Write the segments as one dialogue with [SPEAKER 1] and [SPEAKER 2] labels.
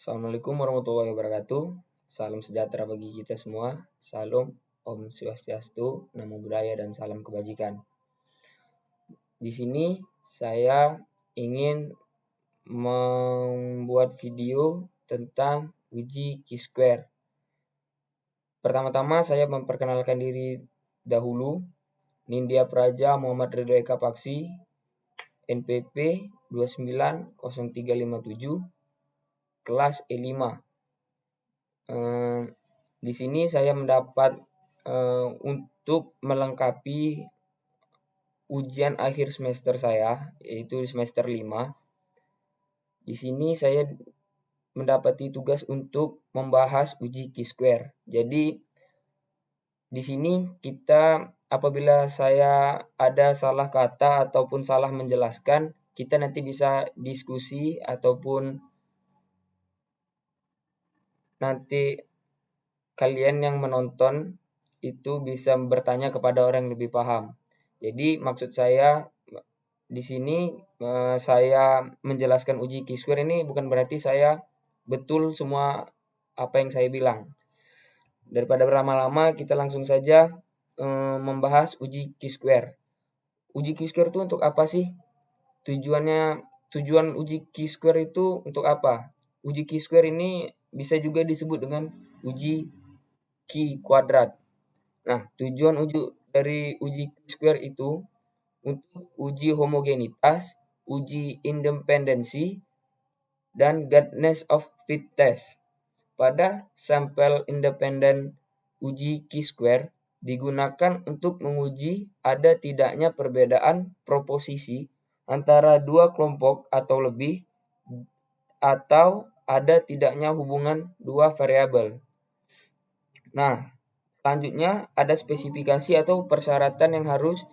[SPEAKER 1] Assalamualaikum warahmatullahi wabarakatuh. Salam sejahtera bagi kita semua. Salam, Om Swastiastu, Namo Buddhaya, dan salam kebajikan. Di sini saya ingin membuat video tentang uji Q-square. Pertama-tama saya memperkenalkan diri dahulu. Nindya Praja Muhammad Ridho Eka Paksi, NPP 290357, kelas E5. Di sini saya mendapat untuk melengkapi ujian akhir semester saya, yaitu semester 5. Di sini saya mendapati tugas untuk membahas uji Q-square. Jadi di sini kita apabila saya ada salah kata ataupun salah menjelaskan, kita nanti bisa diskusi ataupun nanti kalian yang menonton itu bisa bertanya kepada orang yang lebih paham. Jadi maksud saya di sini saya menjelaskan uji Q-square ini bukan berarti saya betul semua apa yang saya bilang. Daripada berlama-lama, kita langsung saja membahas uji Q-square. Uji Q-square itu untuk apa sih? Tujuan uji Q-square itu untuk apa? Uji Q-square ini bisa juga disebut dengan uji Q kuadrat. Nah, tujuan dari uji Q-square itu untuk uji homogenitas, uji independensi, dan Godness of fit test. Pada sampel independen uji Q-square digunakan untuk menguji ada tidaknya perbedaan proposisi antara dua kelompok atau lebih, atau ada tidaknya hubungan dua variabel. Nah, selanjutnya ada spesifikasi atau persyaratan yang harus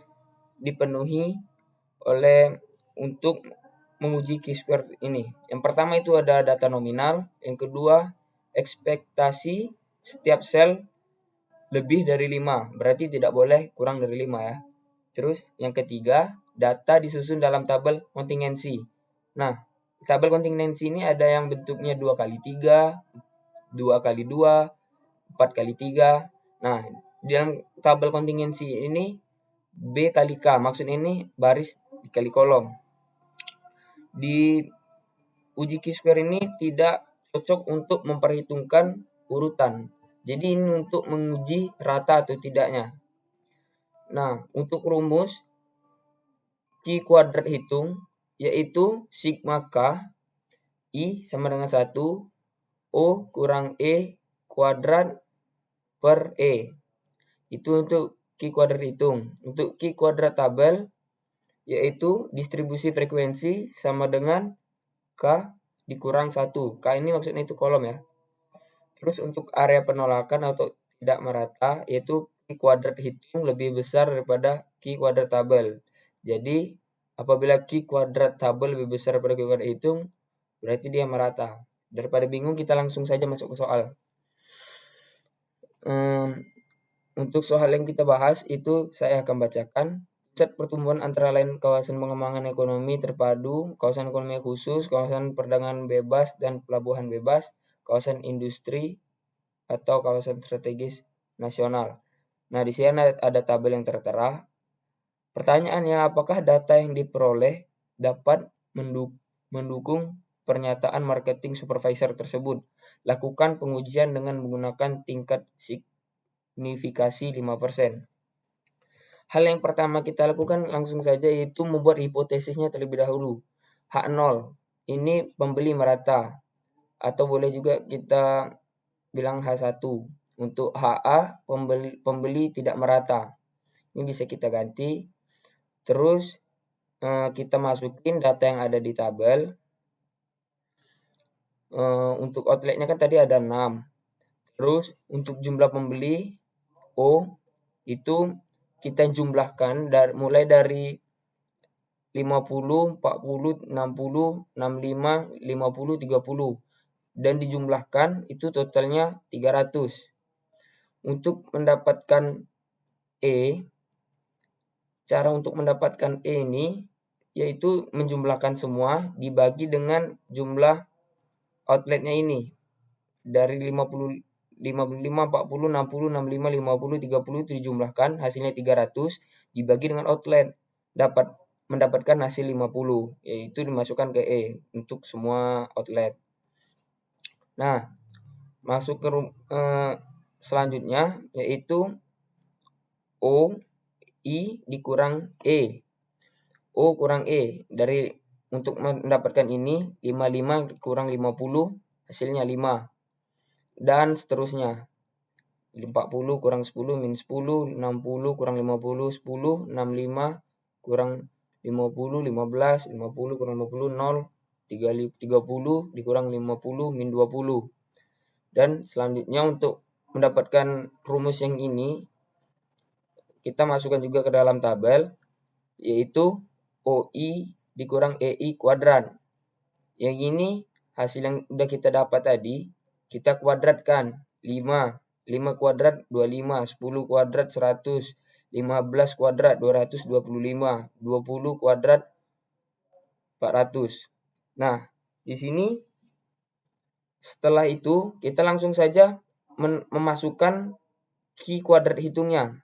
[SPEAKER 1] dipenuhi untuk menguji Q-square ini. Yang pertama itu ada data nominal, yang kedua ekspektasi setiap sel lebih dari 5, berarti tidak boleh kurang dari 5 ya. Terus yang ketiga, data disusun dalam tabel kontingensi. Nah, tabel kontingensi ini ada yang bentuknya 2x3, 2x2, 4x3. Nah, di dalam tabel kontingensi ini B kali K, maksud ini baris dikali kolom. Di uji Q-square ini tidak cocok untuk memperhitungkan urutan. Jadi ini untuk menguji rata atau tidaknya. Nah, untuk rumus Q kuadrat hitung yaitu sigma K I sama dengan 1 O kurang E kuadrat per E. Itu untuk Q kuadrat hitung. Untuk Q kuadrat tabel yaitu distribusi frekuensi sama dengan K dikurang 1. K ini maksudnya itu kolom ya. Terus untuk area penolakan atau tidak merata yaitu Q kuadrat hitung lebih besar daripada Q kuadrat tabel. Jadi apabila Q kuadrat tabel lebih besar daripada Q kuadrat hitung, berarti dia merata. Daripada bingung, kita langsung saja masuk ke soal. Untuk soal yang kita bahas itu saya akan bacakan. Pusat pertumbuhan antara lain kawasan pengembangan ekonomi terpadu, kawasan ekonomi khusus, kawasan perdagangan bebas dan pelabuhan bebas, kawasan industri atau kawasan strategis nasional. Nah, di sini ada tabel yang tertera. Pertanyaannya, apakah data yang diperoleh dapat mendukung pernyataan marketing supervisor tersebut? Lakukan pengujian dengan menggunakan tingkat signifikasi 5%. Hal yang pertama kita lakukan langsung saja yaitu membuat hipotesisnya terlebih dahulu. H0, ini pembeli merata. Atau boleh juga kita bilang H1. Untuk HA, pembeli tidak merata. Ini bisa kita ganti. Terus kita masukin data yang ada di tabel. Untuk outletnya kan tadi ada 6. Terus untuk jumlah pembeli O itu kita jumlahkan mulai dari 50, 40, 60, 65, 50, 30. Dan dijumlahkan itu totalnya 300. Untuk mendapatkan E, cara untuk mendapatkan E ini yaitu menjumlahkan semua dibagi dengan jumlah outletnya ini dari 50, 55, 40, 60, 65, 50, 30 itu dijumlahkan, hasilnya 300 dibagi dengan outlet, mendapatkan hasil 50, yaitu dimasukkan ke E untuk semua outlet. Nah, masuk ke selanjutnya yaitu O, I dikurang E. O kurang E. Untuk mendapatkan ini 55 kurang 50 hasilnya 5. Dan seterusnya. 40 kurang 10 min 10, 60 kurang 50 10, 65 kurang 50 15, 50 kurang 50 0, 30 dikurang 50 min 20. Dan selanjutnya untuk mendapatkan rumus yang ini kita masukkan juga ke dalam tabel, yaitu OI dikurang EI kuadrat. Yang ini hasil yang sudah kita dapat tadi, kita kuadratkan. 5 kuadrat 25, 10 kuadrat 100, 15 kuadrat 225, 20 kuadrat 400. Nah, di sini setelah itu kita langsung saja memasukkan Q kuadrat hitungnya.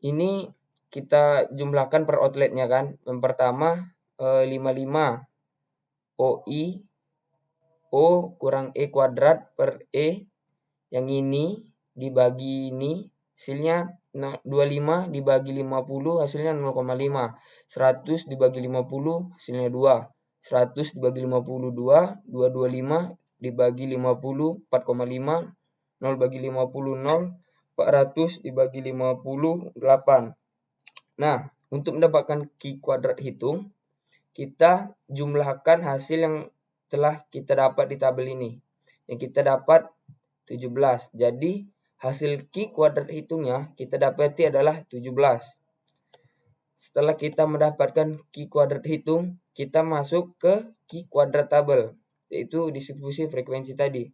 [SPEAKER 1] Ini kita jumlahkan per outletnya kan. Yang pertama 55 OI O kurang E kuadrat per E. Yang ini dibagi ini hasilnya 25 dibagi 50 hasilnya 0,5. 100 dibagi 50 hasilnya 2. 100 dibagi 52, 225 dibagi 50 4,5. 0 bagi 50 0. 400 dibagi 50 8. Nah, untuk mendapatkan Q kuadrat hitung, kita jumlahkan hasil yang telah kita dapat di tabel ini. Yang kita dapat 17. Jadi, hasil Q kuadrat hitungnya kita dapati adalah 17. Setelah kita mendapatkan Q kuadrat hitung, kita masuk ke Q kuadrat tabel, yaitu distribusi frekuensi tadi.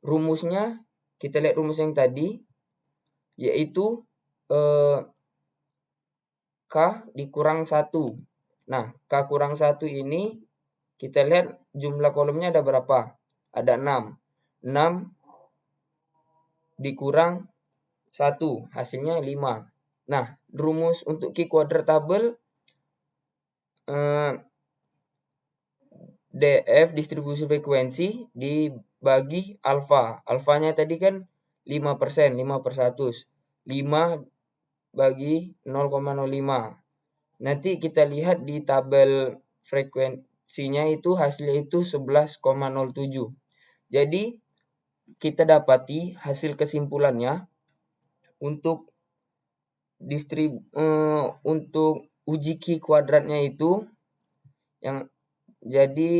[SPEAKER 1] Rumusnya, kita lihat rumus yang tadi, yaitu K dikurang 1. Nah, K kurang 1 ini kita lihat jumlah kolomnya ada berapa? Ada 6. 6 dikurang 1, hasilnya 5. Nah, rumus untuk Q kuadrat tabel DF distribusi frekuensi dibagi alfa. Alfanya tadi kan 5%, 5/100. 5 bagi 0,05. Nanti kita lihat di tabel frekuensinya itu hasilnya itu 11,07. Jadi kita dapati hasil kesimpulannya untuk untuk uji Q kuadratnya itu jadi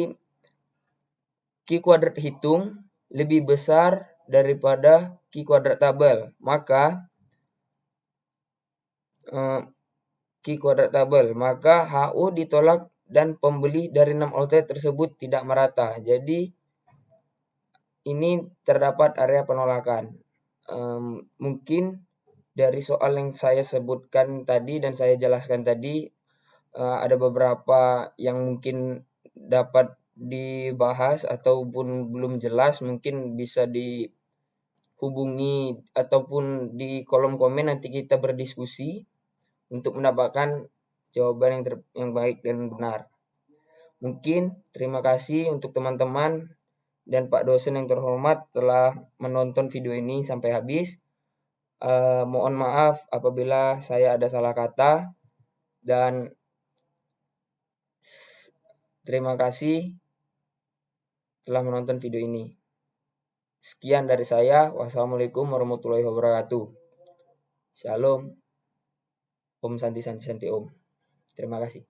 [SPEAKER 1] Q kuadrat hitung lebih besar daripada Q kuadrat tabel. Maka Q kuadrat tabel, maka HO ditolak dan pembeli dari 6 outlet tersebut tidak merata. Jadi ini terdapat area penolakan. Mungkin dari soal yang saya sebutkan tadi dan saya jelaskan tadi, ada beberapa yang mungkin dapat dibahas ataupun belum jelas, mungkin bisa dihubungi ataupun di kolom komen nanti kita berdiskusi untuk mendapatkan jawaban yang baik dan benar. Mungkin terima kasih untuk teman-teman dan Pak dosen yang terhormat telah menonton video ini sampai habis. Mohon maaf apabila saya ada salah kata dan terima kasih telah menonton video ini. Sekian dari saya. Wassalamualaikum warahmatullahi wabarakatuh. Shalom. Om Santi Santi Santi Om. Terima kasih.